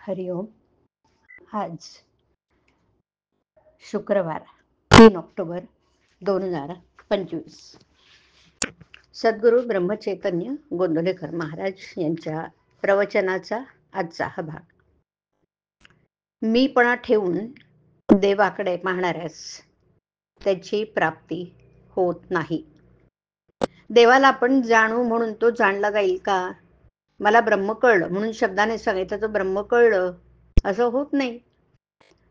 हरिओम. आज शुक्रवार 3 ऑक्टोबर 2025. सद्गुरू ब्रह्मचैतन्य गोंदवलेकर महाराज यांच्या प्रवचनाचा आजचा हा भाग. मीपणा ठेवून देवाकडे पाहणाऱ्यास त्याची प्राप्ती होत नाही. देवाला आपण जाणू म्हणून तो जाणला जाईल का? मला ब्रह्म कळलं म्हणून शब्दाने सांगितलं तर ब्रह्म कळलं असं होत नाही.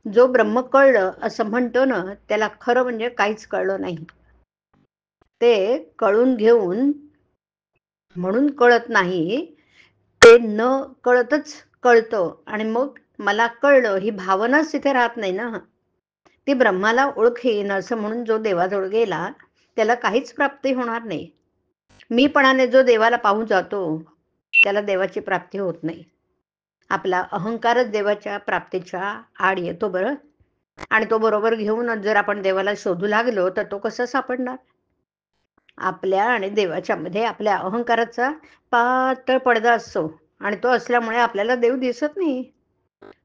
जो ब्रह्म कळलं असं म्हणतो ना, त्याला खरं म्हणजे काहीच कळलं नाही. ते कळून घेऊन म्हणून कळत नाही, ते न कळतच कळतं आणि मग मला कळलं ही भावनाच तिथे राहत नाही ना. ती ब्रह्माला ओळखेन असं म्हणून जो देवाजवळ गेला त्याला काहीच प्राप्ती होणार नाही. मीपणाने जो देवाला पाहून जातो त्याला देवाची प्राप्ती होत नाही. आपला अहंकारच देवाच्या प्राप्तीच्या आड येतो बरं. आणि तो बरोबर घेऊनच जर आपण देवाला शोधू लागलो तर तो कसा सापडणार? आपल्या आणि देवाच्या मध्ये आपल्या अहंकाराचा पातळ पडदा असतो आणि तो असल्यामुळे आपल्याला देव दिसत नाही.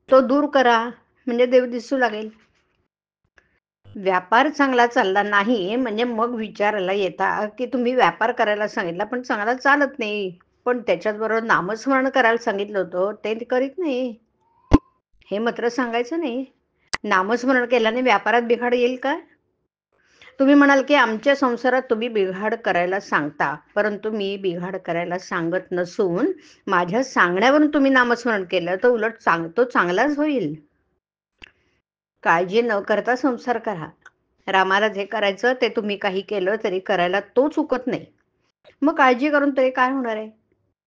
तो दूर करा म्हणजे देव दिसू लागेल. व्यापार चांगला चालला नाही म्हणजे मग विचारायला येता की तुम्ही व्यापार करायला सांगितला पण चांगला चालत नाही, पण त्याच्याच बरोबर नामस्मरण करायला सांगितलं होतं ते करीत नाही, हे मात्र सांगायचं नाही. नामस्मरण केल्याने व्यापारात बिघाड येईल का? तुम्ही म्हणाल की आमच्या संसारात तुम्ही बिघाड करायला सांगता, परंतु मी बिघाड करायला सांगत नसून माझ्या सांगण्यावरून तुम्ही नामस्मरण केलं तर उलट तो चांगलाच होईल. काळजी न करता संसार करा. रामाला जे करायचं ते तुम्ही काही केलं तरी करायला तो चुकत नाही. मग काळजी करून तरी काय होणार आहे?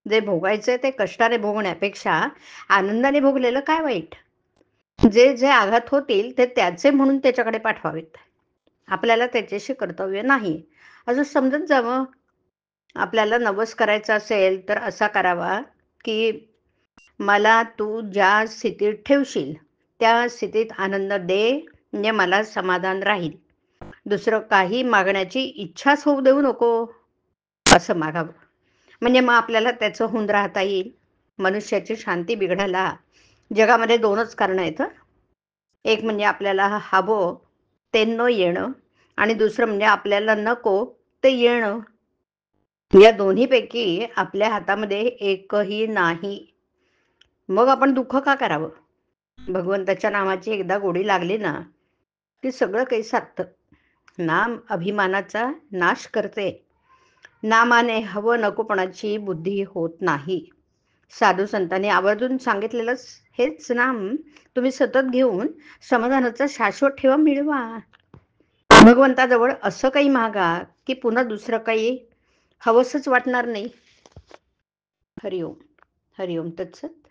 जे भोगायचंय ते कष्टाने भोगण्यापेक्षा आनंदाने भोगलेलं काय वाईट? जे जे आघात होतील ते त्याचे म्हणून त्याच्याकडे पाठवावेत. आपल्याला त्याच्याशी कर्तव्य नाही असं समजत जावं. आपल्याला नवस करायचा असेल तर असा करावा की मला तू ज्या स्थितीत ठेवशील त्या स्थितीत आनंद दे म्हणजे मला समाधान राहील. दुसरं काही मागण्याची इच्छाच होऊ देऊ नको असं मागावं. म्हणजे मग आपल्याला त्याचं होऊन राहता येईल. मनुष्याची शांती बिघडायला जगामध्ये दोनच कारणं आहेत. एक म्हणजे आपल्याला हवं ते न येणं आणि दुसरं म्हणजे आपल्याला नको ते येणं. या दोन्हीपैकी आपल्या हातामध्ये एकही नाही. मग आपण दुःख का करावं? भगवंताच्या नामाची एकदा गोडी लागली ना की सगळं काही साधतं. नाम अभिमानाचा नाश करते. नामाने हवं नकोपणाची बुद्धी होत नाही. साधू संतांनी आवर्जून सांगितलेलंच हेच नाम तुम्ही सतत घेऊन समाधानाचा शाश्वत ठेवा मिळवा. भगवंताजवळ असं काही मागा की पुन्हा दुसरं काही हवंसच वाटणार नाही. हरिओम. हरिओम तत्सत.